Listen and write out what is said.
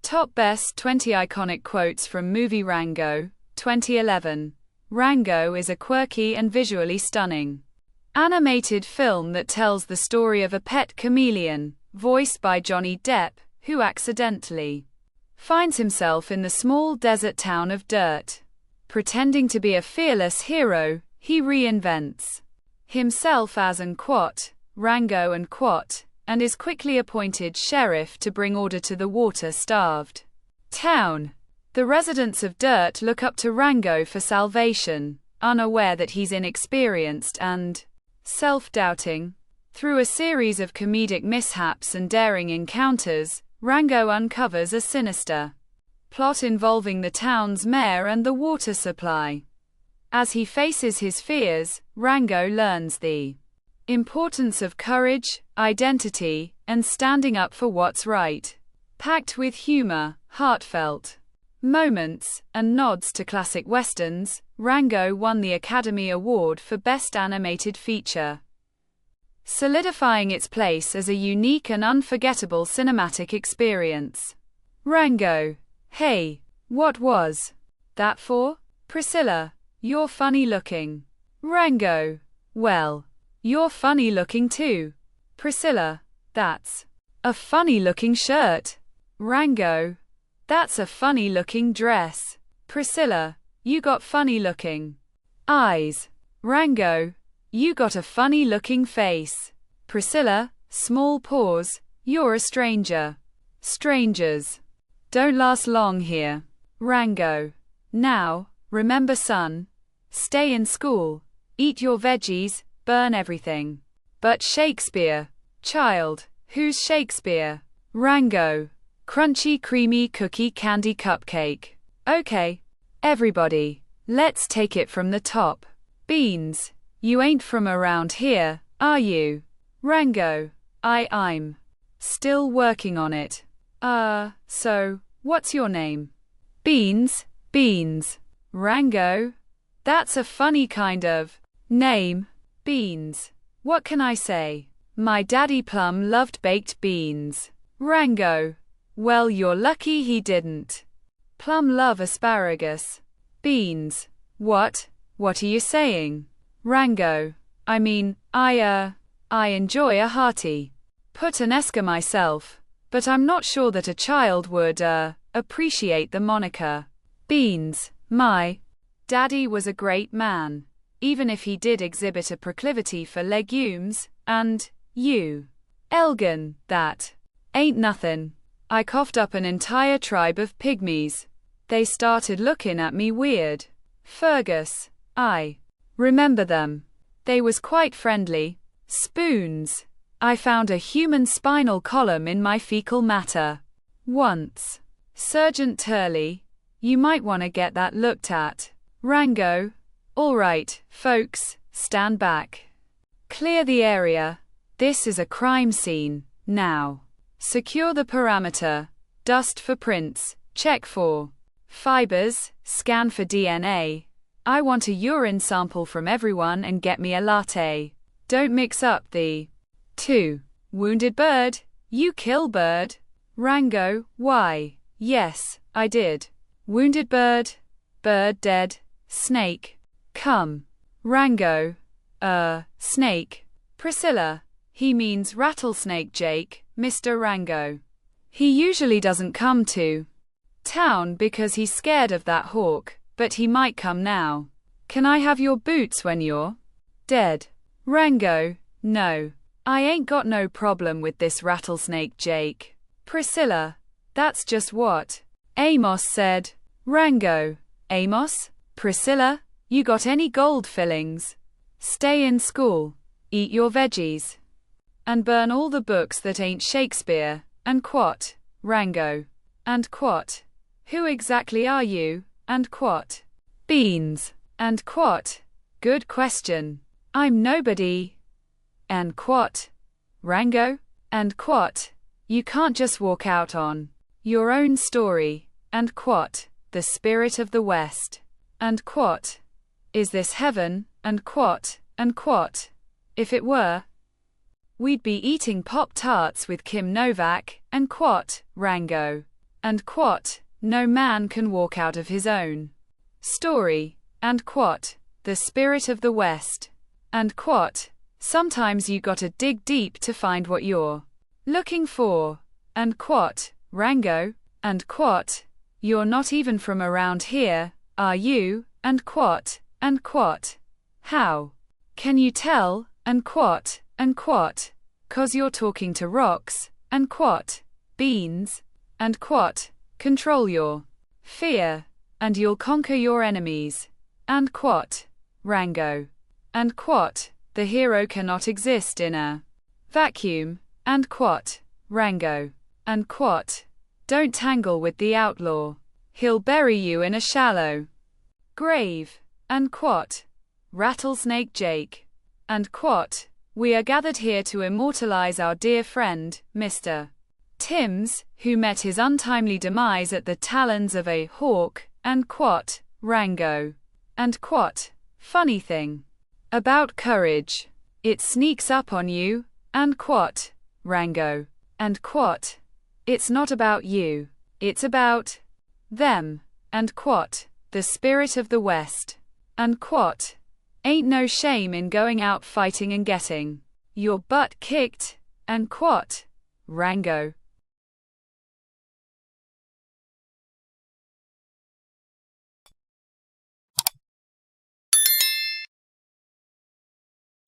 Top Best 20 Iconic Quotes from Movie Rango, 2011. Rango is a quirky and visually stunning animated film that tells the story of a pet chameleon, voiced by Johnny Depp, who accidentally finds himself in the small desert town of Dirt. Pretending to be a fearless hero, he reinvents himself as Rango and is quickly appointed sheriff to bring order to the water-starved town. The residents of Dirt look up to Rango for salvation, unaware that he's inexperienced and self-doubting. Through a series of comedic mishaps and daring encounters, Rango uncovers a sinister plot involving the town's mayor and the water supply. As he faces his fears, Rango learns the importance of courage, identity, and standing up for what's right. Packed with humor, heartfelt moments, and nods to classic westerns, Rango won the Academy Award for Best Animated Feature, solidifying its place as a unique and unforgettable cinematic experience. Rango. Hey, what was that for? Priscilla, you're funny looking. Rango. Well, you're funny looking too. Priscilla, that's a funny looking shirt. Rango, that's a funny looking dress. Priscilla, you got funny looking eyes. Rango, you got a funny looking face. Priscilla, small pause, you're a stranger. Strangers don't last long here. Rango, now, remember son, stay in school, eat your veggies, burn everything. But Shakespeare. Child, who's Shakespeare? Rango, crunchy creamy cookie candy cupcake. Okay, everybody, let's take it from the top. Beans, you ain't from around here, are you? Rango, I'm still working on it. So, what's your name? Beans. Rango, that's a funny kind of name. Beans. What can I say? My daddy Plum loved baked beans. Rango, well you're lucky he didn't. Plum love asparagus. Beans. What are you saying? Rango, I mean, I enjoy a hearty puttanesca myself, but I'm not sure that a child would, appreciate the moniker. Beans, my daddy was a great man, even if he did exhibit a proclivity for legumes, and, you, Elgin, that ain't nothin'. I coughed up an entire tribe of pygmies. They started looking at me weird. Fergus, I remember them. They was quite friendly. Spoons. I found a human spinal column in my fecal matter once. Sergeant Turley, you might want to get that looked at. Rango, all right, folks, stand back. Clear the area. This is a crime scene, now. Secure the perimeter. Dust for prints. Check for fibers. Scan for DNA. I want a urine sample from everyone and get me a latte. Don't mix up the two. Wounded bird. You kill bird. Rango, why? Yes, I did. Wounded bird. Bird dead. Snake. Come. Rango. Snake. Priscilla. He means rattlesnake Jake, Mr. Rango. He usually doesn't come to town because he's scared of that hawk, but he might come now. Can I have your boots when you're dead? Rango, no. I ain't got no problem with this rattlesnake Jake. Priscilla, that's just what Amos said. Rango, Amos? Priscilla, you got any gold fillings? Stay in school, eat your veggies, and burn all the books that ain't Shakespeare, and quat, Rango. And quat. Who exactly are you, and quat? Beans. And quat. Good question. I'm nobody. And quat? Rango? And quat? You can't just walk out on your own story. And quat? The spirit of the West. And quat? Is this heaven? And quat? And quat? If it were, we'd be eating Pop-Tarts with Kim Novak, and quat, Rango. and quat, no man can walk out of his own story, and quat, the spirit of the West, and quat, sometimes you gotta dig deep to find what you're looking for, and quat, Rango, and quat, you're not even from around here, are you, and quat, how can you tell, and quat, 'cause you're talking to rocks, and quat, beans, and quat, control your fear, and you'll conquer your enemies, and quat, Rango, and quat, the hero cannot exist in a vacuum, and quat, Rango, and quat, don't tangle with the outlaw, he'll bury you in a shallow grave, and quat, Rattlesnake Jake, and quat, we are gathered here to immortalize our dear friend, Mr. Timms, who met his untimely demise at the talons of a hawk, and quat, Rango, and quat, funny thing about courage, it sneaks up on you, and quat, Rango, and quat, it's not about you, it's about them, and quat, the spirit of the West, and quat, ain't no shame in going out fighting and getting your butt kicked, and quat, Rango,